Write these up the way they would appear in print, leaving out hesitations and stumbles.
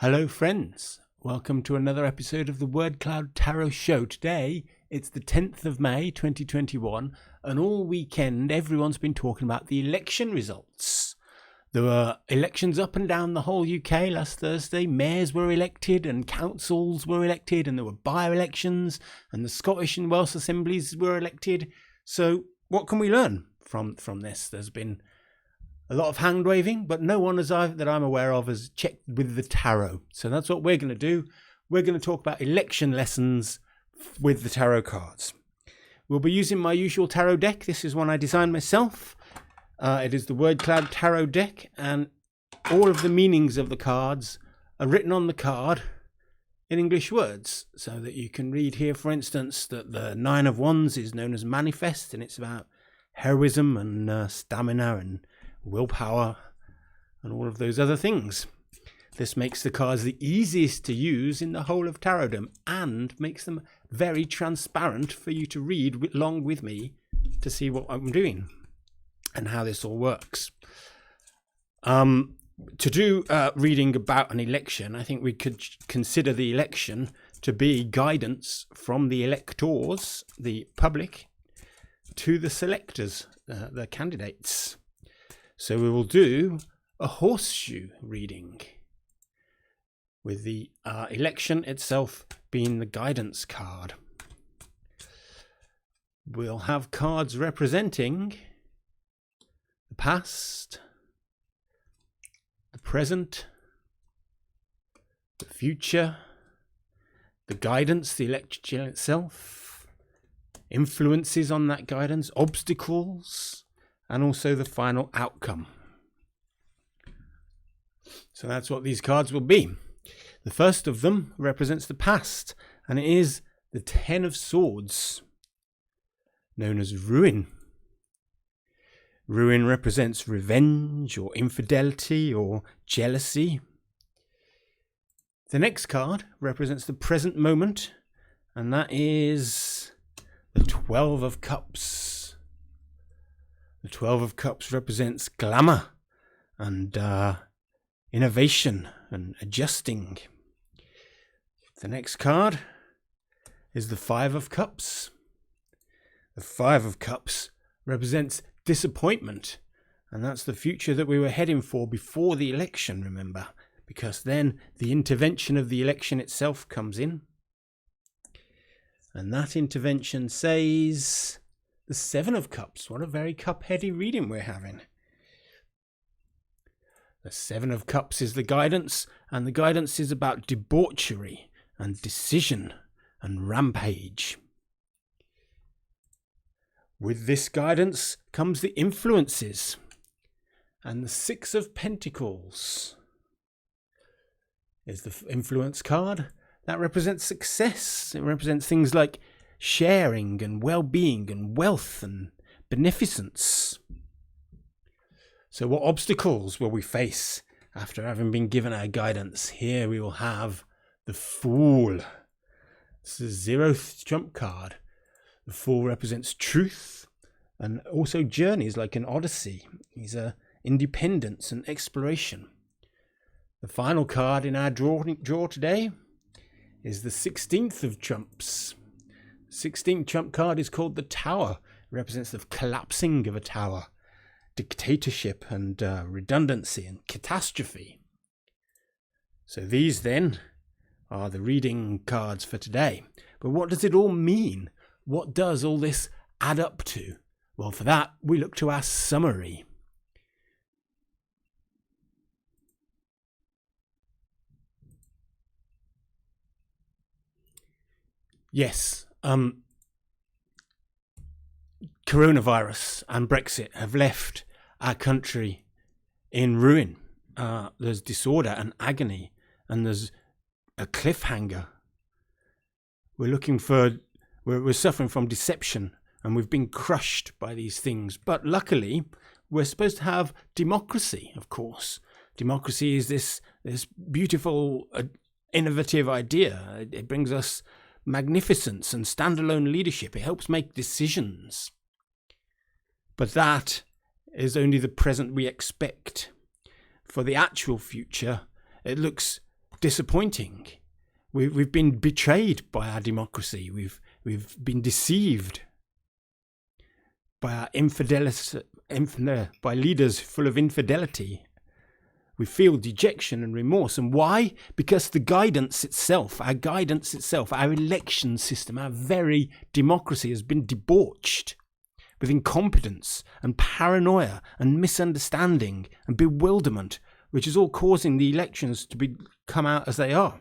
Hello friends, welcome to another episode of the Word Cloud Tarot Show. Today it's the 10th of May 2021 and all weekend everyone's been talking about the election results. There were elections up and down the whole UK last Thursday. Mayors were elected and councils were elected and there were by-elections and the Scottish and Welsh assemblies were elected. So what can we learn from this? There's been a lot of hand waving, but no one that I'm aware of has checked with the tarot. So that's what we're going to do. We're going to talk about election lessons with the tarot cards. We'll be using my usual tarot deck. This is one I designed myself. It is the Word Cloud Tarot deck, and all of the meanings of the cards are written on the card in English words, so that you can read here, for instance, that the Nine of Wands is known as manifest, and it's about heroism and stamina and willpower and all of those other things. This makes the cards the easiest to use in the whole of Tarotdom and makes them very transparent for you to read along with me to see what I'm doing and how this all works. To do reading about an election, I think we could consider the election to be guidance from the electors, the public, to the selectors, the candidates. So we will do a horseshoe reading, with the election itself being the guidance card. We'll have cards representing the past, the present, the future, the guidance, the election itself, influences on that guidance, obstacles, and also the final outcome. So that's what these cards will be. The first of them represents the past, and it is the Ten of Swords, known as ruin. Ruin represents revenge or infidelity or jealousy. The next card represents the present moment, and that is the 12 of Cups. The 12 of Cups represents glamour and innovation and adjusting. The next card is the 5 of Cups. The 5 of Cups represents disappointment, and that's the future that we were heading for before the election, remember, because then the intervention of the election itself comes in, and that intervention says the 7 of Cups. What a very cup-heady reading we're having. The 7 of Cups is the guidance, and the guidance is about debauchery and decision and rampage. With this guidance comes the influences, and the 6 of Pentacles is the influence card. That represents success. It represents things like sharing and well-being and wealth and beneficence. So what obstacles will we face after having been given our guidance? Here we will have the Fool. This is the 0th trump card. The Fool represents truth and also journeys like an odyssey. These are independence and exploration. The final card in our draw today is the 16th of trumps. 16th trump card is called the Tower. It represents the collapsing of a tower, dictatorship and redundancy and catastrophe. So these then are the reading cards for today. But what does it all mean? What does all this add up to? Well, for that we look to our summary. Yes, coronavirus and Brexit have left our country in ruin. There's disorder and agony, and there's a cliffhanger. We're suffering from deception, and we've been crushed by these things. But luckily, we're supposed to have democracy, of course. Democracy is this beautiful, innovative idea. It brings us magnificence and standalone leadership. It helps make decisions. But that is only the present we expect. For the actual future, it looks disappointing. We've been betrayed by our democracy. We've been deceived by our by leaders full of infidelity. We feel dejection and remorse. And why? Because the guidance itself, our election system, our very democracy has been debauched with incompetence and paranoia and misunderstanding and bewilderment, which is all causing the elections to come out as they are.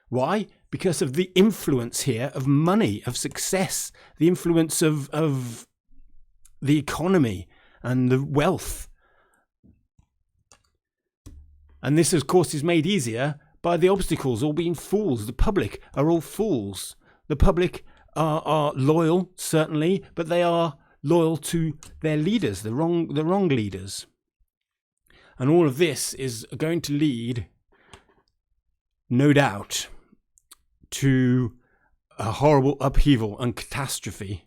Why? Because of the influence here of money, of success, the influence of the economy and the wealth. And this, of course, is made easier by the obstacles, all being fools. The public are all fools. The public are loyal, certainly, but they are loyal to their leaders, the wrong leaders. And all of this is going to lead, no doubt, to a horrible upheaval and catastrophe.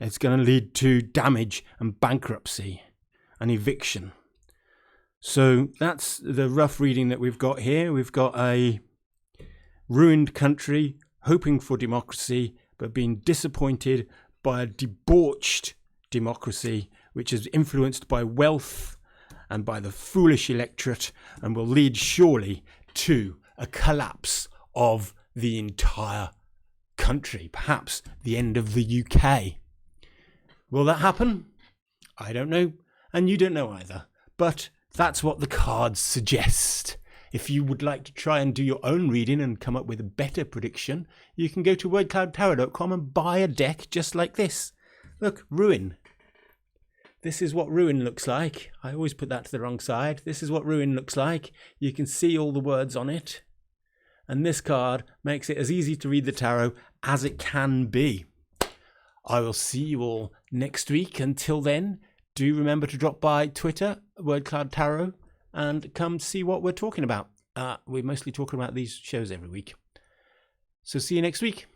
It's going to lead to damage and bankruptcy and eviction. So that's the rough reading that we've got here. We've got a ruined country hoping for democracy, but being disappointed by a debauched democracy, which is influenced by wealth and by the foolish electorate, and will lead surely to a collapse of the entire country, perhaps the end of the UK. Will that happen? I don't know, and you don't know either. But that's what the cards suggest. If you would like to try and do your own reading and come up with a better prediction, you can go to wordcloudtarot.com and buy a deck just like this. Look, ruin. This is what ruin looks like. I always put that to the wrong side. This is what ruin looks like. You can see all the words on it. And this card makes it as easy to read the tarot as it can be. I will see you all next week. Until then, do remember to drop by Twitter, WordCloud Tarot, and come see what we're talking about. We're mostly talking about these shows every week. So see you next week.